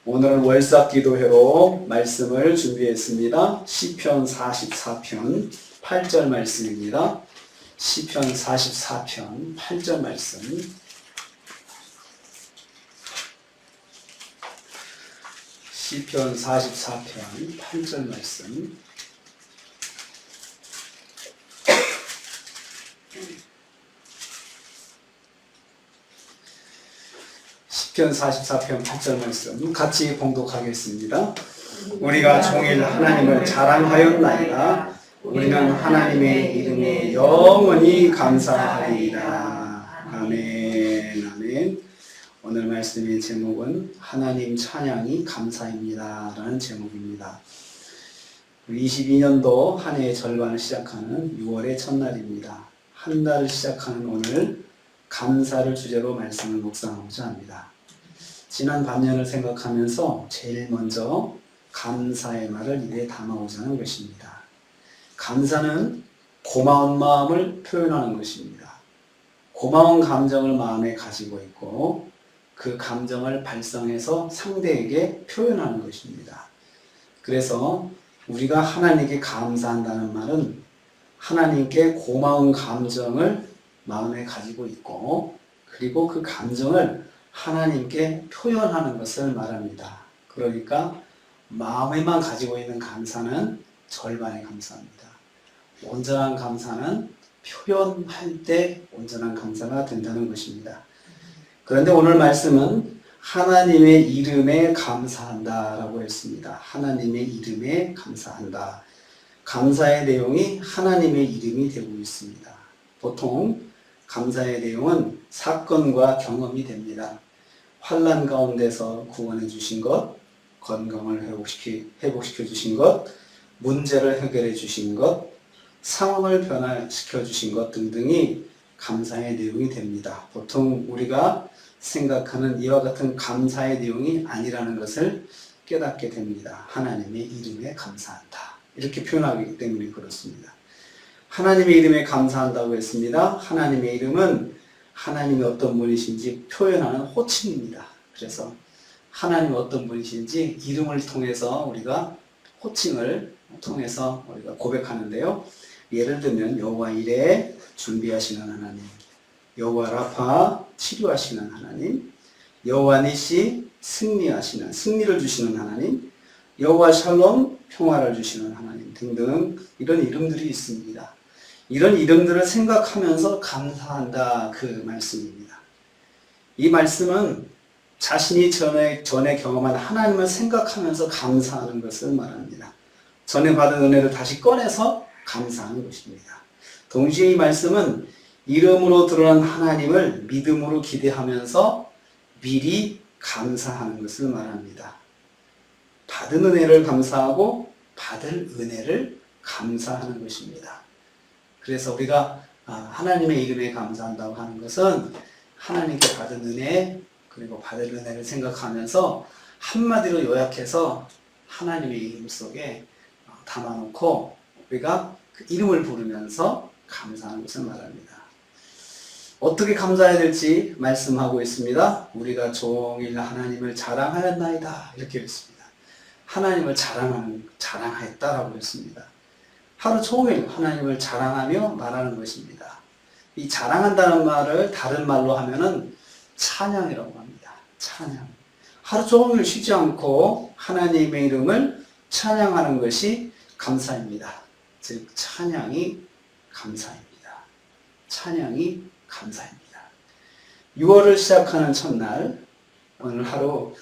오늘은 월삭 기도회로 말씀을 준비했습니다. 시편 44편 8절 말씀입니다. 시편 44편 8절 말씀. 시편 44편 8절 말씀. 시편 44편 8절 말씀 같이 봉독하겠습니다. 우리가 종일 하나님을 자랑하였나이다. 우리는 하나님의 이름에 영원히 감사하리이다. 아멘. 아멘. 오늘 말씀의 제목은 하나님 찬양이 감사입니다 라는 제목입니다. 22년도 한 해의 절반을 시작하는 6월의 첫날입니다. 한 달을 시작하는 오늘 감사를 주제로 말씀을 묵상하고자 합니다. 지난 반년을 생각하면서 제일 먼저 감사의 말을 입에 담아오자 하는 것입니다. 감사는 고마운 마음을 표현하는 것입니다. 고마운 감정을 마음에 가지고 있고 그 감정을 발성해서 상대에게 표현하는 것입니다. 그래서 우리가 하나님께 감사한다는 말은 하나님께 고마운 감정을 마음에 가지고 있고 그리고 그 감정을 하나님께 표현하는 것을 말합니다. 그러니까 마음에만 가지고 있는 감사는 절반의 감사입니다. 온전한 감사는 표현할 때 온전한 감사가 된다는 것입니다. 그런데 오늘 말씀은 하나님의 이름에 감사한다 라고 했습니다. 하나님의 이름에 감사한다. 감사의 내용이 하나님의 이름이 되고 있습니다. 보통 감사의 내용은 사건과 경험이 됩니다. 환난 가운데서 구원해 주신 것, 건강을 회복시켜 주신 것, 문제를 해결해 주신 것, 상황을 변화시켜 주신 것 등등이 감사의 내용이 됩니다. 보통 우리가 생각하는 이와 같은 감사의 내용이 아니라는 것을 깨닫게 됩니다. 하나님의 이름에 감사한다. 이렇게 표현하기 때문에 그렇습니다. 하나님의 이름에 감사한다고 했습니다. 하나님의 이름은 하나님이 어떤 분이신지 표현하는 호칭입니다. 그래서 하나님이 어떤 분이신지 이름을 통해서 우리가 호칭을 통해서 우리가 고백하는데요. 예를 들면 여호와 이레 준비하시는 하나님, 여호와 라파 치료하시는 하나님, 여호와 니시 승리를 주시는 하나님, 여호와 샬롬 평화를 주시는 하나님 등등 이런 이름들이 있습니다. 이런 이름들을 생각하면서 감사한다 그 말씀입니다. 이 말씀은 자신이 전에 경험한 하나님을 생각하면서 감사하는 것을 말합니다. 전에 받은 은혜를 다시 꺼내서 감사하는 것입니다. 동시에 이 말씀은 이름으로 드러난 하나님을 믿음으로 기대하면서 미리 감사하는 것을 말합니다. 받은 은혜를 감사하고 받을 은혜를 감사하는 것입니다. 그래서 우리가 하나님의 이름에 감사한다고 하는 것은 하나님께 받은 은혜 그리고 받을 은혜를 생각하면서 한마디로 요약해서 하나님의 이름 속에 담아놓고 우리가 그 이름을 부르면서 감사하는 것을 말합니다. 어떻게 감사해야 될지 말씀하고 있습니다. 우리가 종일 하나님을 자랑하였나이다 이렇게 했습니다. 하나님을 자랑하였다라고 했습니다. 하루 종일 하나님을 자랑하며 말하는 것입니다. 이 자랑한다는 말을 다른 말로 하면은 찬양이라고 합니다. 찬양. 하루 종일 쉬지 않고 하나님의 이름을 찬양하는 것이 감사입니다. 즉 찬양이 감사입니다. 찬양이 감사입니다. 6월을 시작하는 첫날 오늘 하루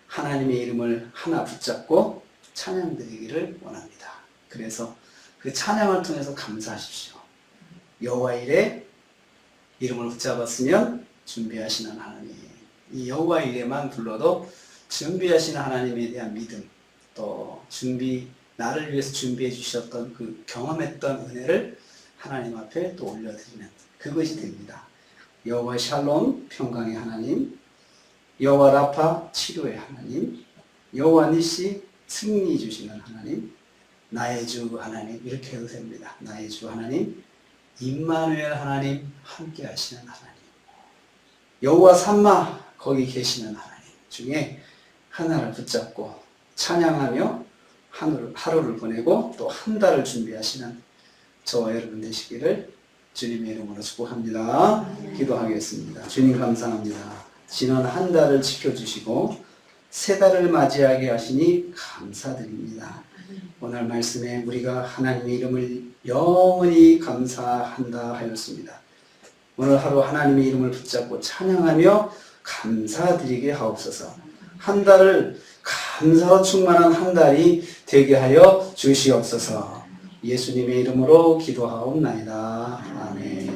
하나님의 이름을 하나 붙잡고 찬양 드리기를 원합니다. 그래서 그 찬양을 통해서 감사하십시오. 여호와 이레 이름을 붙잡았으면 준비하시는 하나님. 이 여호와 이레만 불러도 준비하시는 하나님에 대한 믿음, 또 나를 위해서 준비해 주셨던 그 경험했던 은혜를 하나님 앞에 또 올려드리는 그것이 됩니다. 여호와 샬롬 평강의 하나님, 여호와 라파 치료의 하나님, 여호와 니시 승리 주시는 하나님, 나의 주 하나님 이렇게 해도 됩니다. 나의 주 하나님, 임마누엘 하나님 함께 하시는 하나님, 여호와 삼마 거기 계시는 하나님 중에 하나를 붙잡고 찬양하며 하루를 보내고 또 한 달을 준비하시는 저와 여러분 되시기를 주님의 이름으로 축복합니다. 기도하겠습니다. 주님 감사합니다. 지난 한 달을 지켜주시고 새 달을 맞이하게 하시니 감사드립니다. 오늘 말씀에 우리가 하나님의 이름을 영원히 감사한다 하였습니다. 오늘 하루 하나님의 이름을 붙잡고 찬양하며 감사드리게 하옵소서. 한 달을 감사로 충만한 한 달이 되게 하여 주시옵소서. 예수님의 이름으로 기도하옵나이다. 아멘.